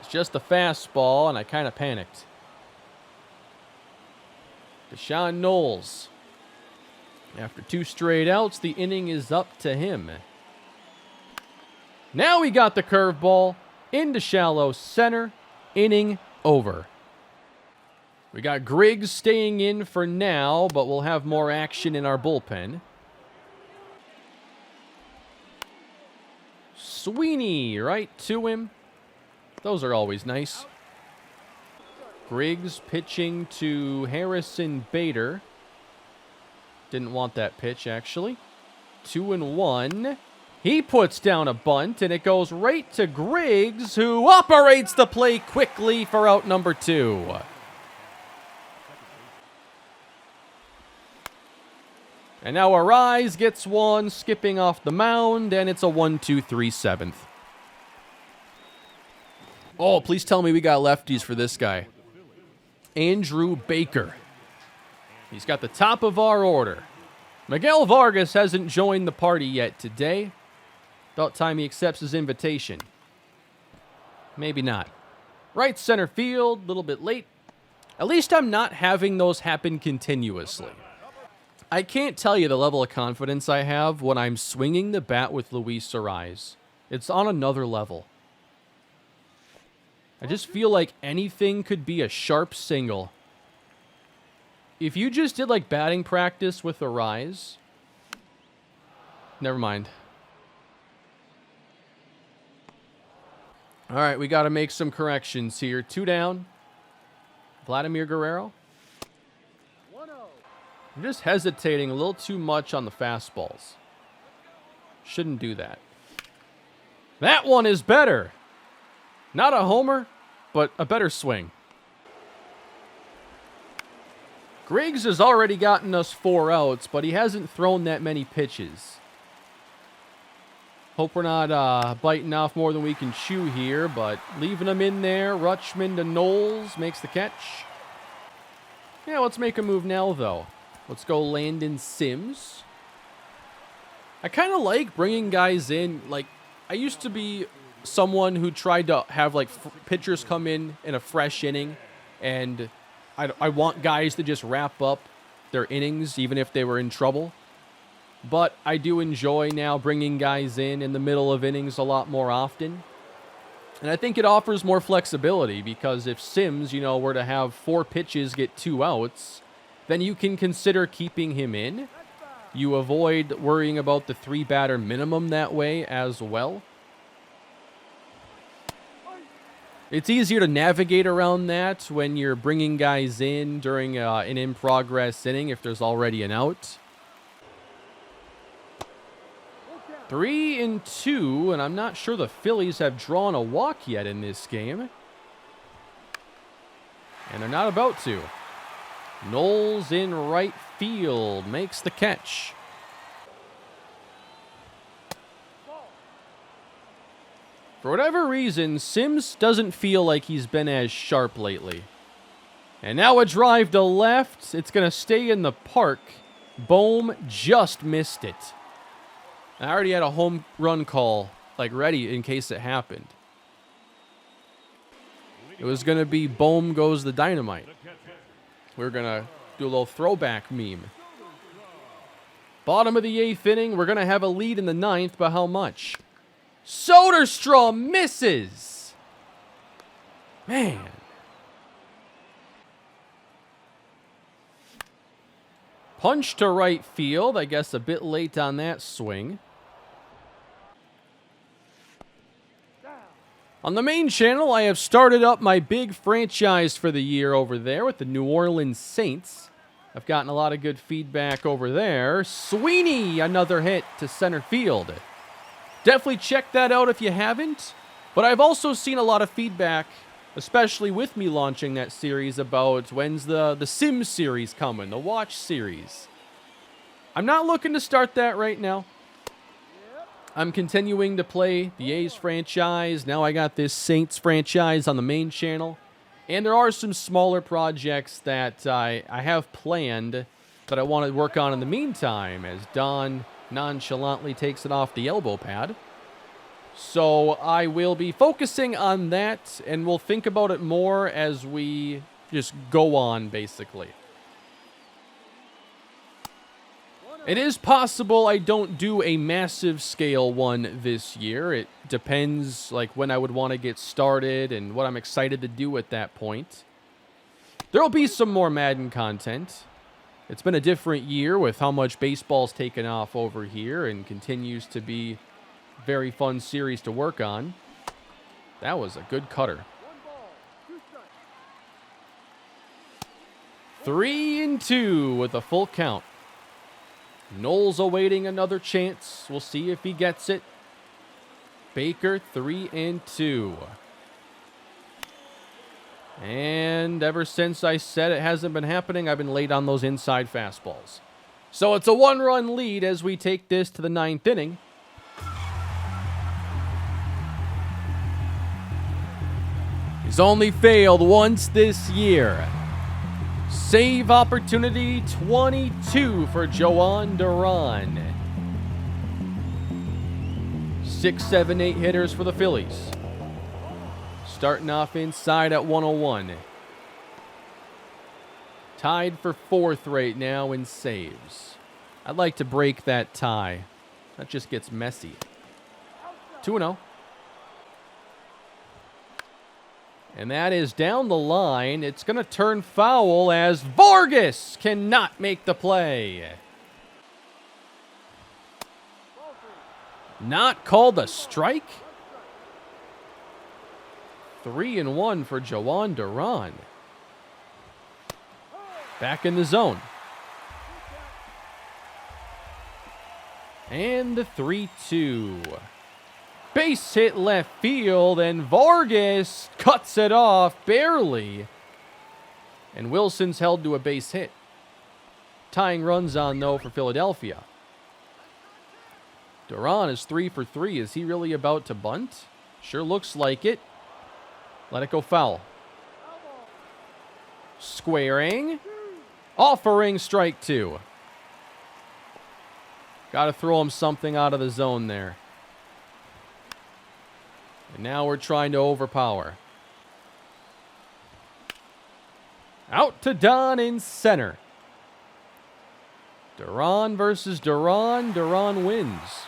It's just a fastball, and I kind of panicked. Deshaun Knowles. After 2 straight outs, the inning is up to him. Now we got the curveball into shallow center. Inning over. We got Griggs staying in for now, but we'll have more action in our bullpen. Sweeney right to him. Those are always nice. Griggs pitching to Harrison Bader. Didn't want that pitch, actually. 2-1. He puts down a bunt, and it goes right to Griggs, who operates the play quickly for out number 2. And now Arraez gets one, skipping off the mound, and it's a 1-2-3 seventh. Oh, please tell me we got lefties for this guy. Andrew Baker. He's got the top of our order. Miguel Vargas hasn't joined the party yet today. About time he accepts his invitation. Maybe not. Right center field, a little bit late. At least I'm not having those happen continuously. I can't tell you the level of confidence I have when I'm swinging the bat with Luis Arraez. It's on another level. I just feel like anything could be a sharp single. If you just did like batting practice with Arraez, never mind. All right, we got to make some corrections here. 2 down. Vladimir Guerrero. I'm just hesitating a little too much on the fastballs. Shouldn't do that. That one is better. Not a homer, but a better swing. Griggs has already gotten us 4 outs, but he hasn't thrown that many pitches. Hope we're not biting off more than we can chew here, but leaving him in there. Rutschman to Knowles makes the catch. Yeah, let's make a move now, though. Let's go Landon Sims. I kind of like bringing guys in. Like, I used to be someone who tried to have, like, pitchers come in a fresh inning, and I want guys to just wrap up their innings, even if they were in trouble. But I do enjoy now bringing guys in the middle of innings a lot more often. And I think it offers more flexibility, because if Sims, were to have 4 pitches, get 2 outs, then you can consider keeping him in. You avoid worrying about the 3-batter minimum that way as well. It's easier to navigate around that when you're bringing guys in during an in-progress inning if there's already an out. 3-2, and I'm not sure the Phillies have drawn a walk yet in this game. And they're not about to. Knowles in right field makes the catch. For whatever reason, Sims doesn't feel like he's been as sharp lately. And now a drive to left. It's going to stay in the park. Bohm just missed it. I already had a home run call, like, ready in case it happened. It was going to be Bohm goes the dynamite. We're going to do a little throwback meme. Bottom of the 8th inning. We're going to have a lead in the 9th, but how much? Soderstrom misses. Man. Punch to right field. I guess a bit late on that swing. On the main channel, I have started up my big franchise for the year over there with the New Orleans Saints. I've gotten a lot of good feedback over there. Sweeney, another hit to center field. Definitely check that out if you haven't. But I've also seen a lot of feedback, especially with me launching that series, about when's the Sim series coming, the Watch series. I'm not looking to start that right now. I'm continuing to play the A's franchise. Now I got this Saints franchise on the main channel. And there are some smaller projects that I have planned that I want to work on in the meantime, as Don nonchalantly takes it off the elbow pad. So I will be focusing on that, and we'll think about it more as we just go on, basically. It is possible I don't do a massive scale one this year. It depends like when I would want to get started and what I'm excited to do at that point. There'll be some more Madden content. It's been a different year with how much baseball's taken off over here and continues to be a very fun series to work on. That was a good cutter. 3-2 with a full count. Knowles awaiting another chance. We'll see if he gets it. Baker, 3-2. And ever since I said it hasn't been happening, I've been late on those inside fastballs. So it's a one-run lead as we take this to the 9th inning. He's only failed once this year. Save opportunity 22 for Jhoan Duran. 6, 7, 8 hitters for the Phillies. Starting off inside at 101. Tied for 4th right now in saves. I'd like to break that tie. That just gets messy. 2-0. And that is down the line. It's going to turn foul as Vargas cannot make the play. Not called a strike. 3-1 for Jhoan Duran. Back in the zone. And the 3-2. Base hit left field, and Vargas cuts it off barely. And Wilson's held to a base hit. Tying runs on, though, for Philadelphia. Duran is 3 for 3. Is he really about to bunt? Sure looks like it. Let it go foul. Squaring. Offering strike 2. Got to throw him something out of the zone there. And now we're trying to overpower. Out to Don in center. Duran versus Duran. Duran wins.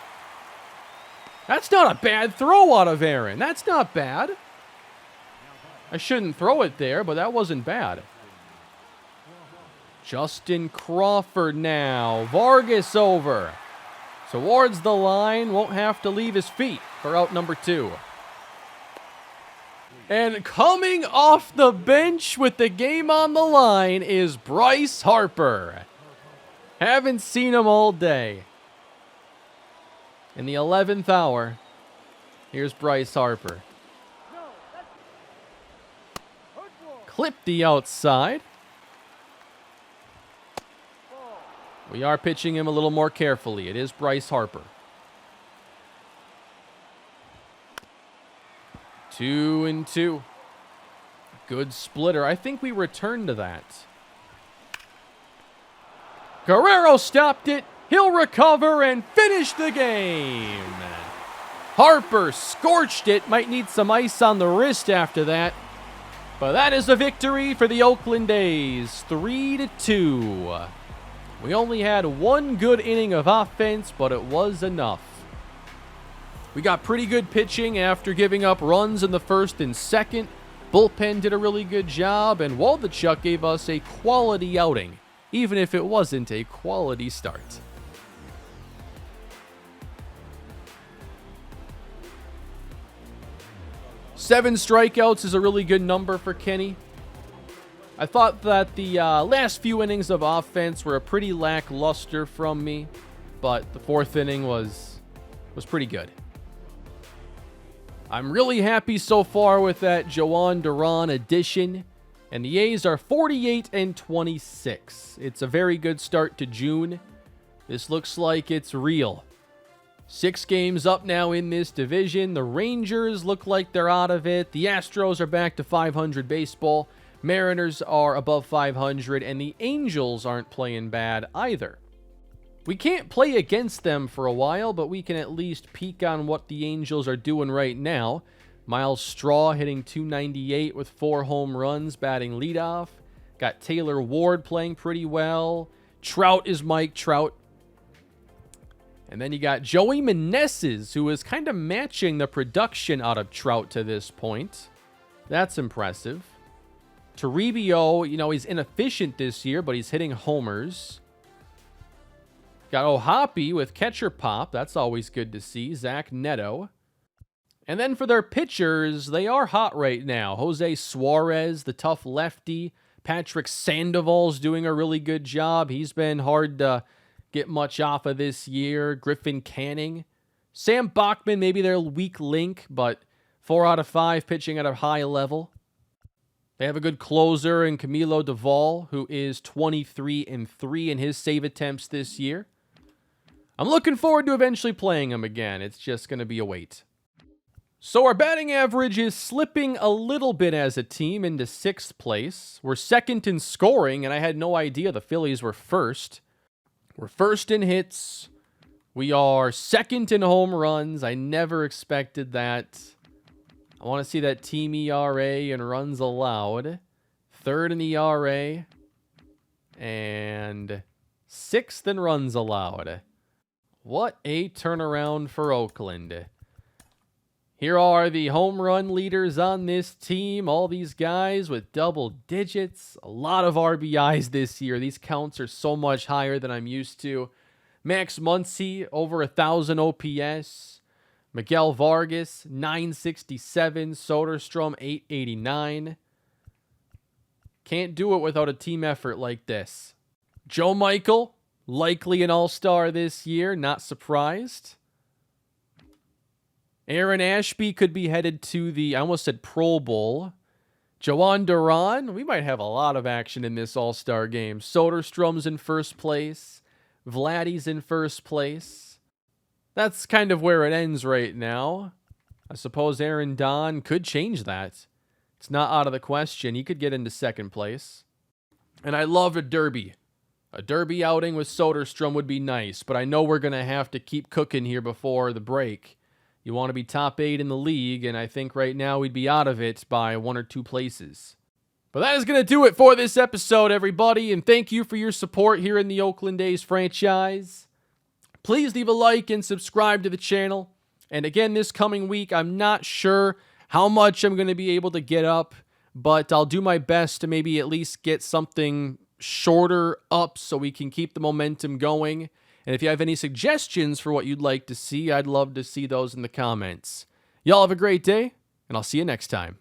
That's not a bad throw out of Aaron. That's not bad. I shouldn't throw it there, but that wasn't bad. Justin Crawford now. Vargas over. Towards the line. Won't have to leave his feet for out number 2. And coming off the bench with the game on the line is Bryce Harper. Haven't seen him all day. In the 11th hour, here's Bryce Harper. Clip the outside. We are pitching him a little more carefully. It is Bryce Harper. 2-2. Good splitter. I think we returned to that. Guerrero stopped it. He'll recover and finish the game. Harper scorched it. Might need some ice on the wrist after that. But that is a victory for the Oakland A's. 3-2. We only had one good inning of offense, but it was enough. We got pretty good pitching after giving up runs in the first and second. Bullpen did a really good job, and Waldachuk gave us a quality outing, even if it wasn't a quality start. Seven strikeouts is a really good number for Kenny. I thought that the last few innings of offense were a pretty lackluster from me, but the 4th inning was pretty good. I'm really happy so far with that Jhoan Duran addition, and the A's are 48-26. It's a very good start to June. This looks like it's real. 6 games up now in this division. The Rangers look like they're out of it. The Astros are back to 500 baseball. Mariners are above 500, and the Angels aren't playing bad either. We can't play against them for a while, but we can at least peek on what the Angels are doing right now. Miles Straw hitting .298 with 4 home runs, batting leadoff. Got Taylor Ward playing pretty well. Trout is Mike Trout. And then you got Joey Meneses, who is kind of matching the production out of Trout to this point. That's impressive. Toribio, he's inefficient this year, but he's hitting homers. Got Ohapi with catcher pop. That's always good to see. Zach Neto. And then for their pitchers, they are hot right now. Jose Suarez, the tough lefty. Patrick Sandoval's doing a really good job. He's been hard to get much off of this year. Griffin Canning. Sam Bachman, maybe their weak link, but 4 out of 5 pitching at a high level. They have a good closer in Camilo Doval, who is 23-3 in his save attempts this year. I'm looking forward to eventually playing him again. It's just going to be a wait. So our batting average is slipping a little bit as a team into 6th place. We're 2nd in scoring, and I had no idea the Phillies were 1st. We're 1st in hits. We are 2nd in home runs. I never expected that. I want to see that team ERA and runs allowed. 3rd in ERA. And 6th in runs allowed. What a turnaround for Oakland. Here are the home run leaders on this team. All these guys with double digits. A lot of RBIs this year. These counts are so much higher than I'm used to. Max Muncy, over 1,000 OPS. Miguel Vargas, 967. Soderstrom, 889. Can't do it without a team effort like this. Joe Michael, likely an all-star this year. Not surprised. Aaron Ashby could be headed to the, I almost said Pro Bowl. Joan Duran, we might have a lot of action in this all-star game. Soderstrom's in 1st place. Vladdy's in 1st place. That's kind of where it ends right now. I suppose Aaron Don could change that. It's not out of the question. He could get into 2nd place. And I love a derby. A derby outing with Soderstrom would be nice, but I know we're going to have to keep cooking here before the break. You want to be top 8 in the league, and I think right now we'd be out of it by 1 or 2 places. But that is going to do it for this episode, everybody, and thank you for your support here in the Oakland A's franchise. Please leave a like and subscribe to the channel. And again, this coming week, I'm not sure how much I'm going to be able to get up, but I'll do my best to maybe at least get something shorter up so we can keep the momentum going. And if you have any suggestions for what you'd like to see, I'd love to see those in the comments. Y'all have a great day, and I'll see you next time.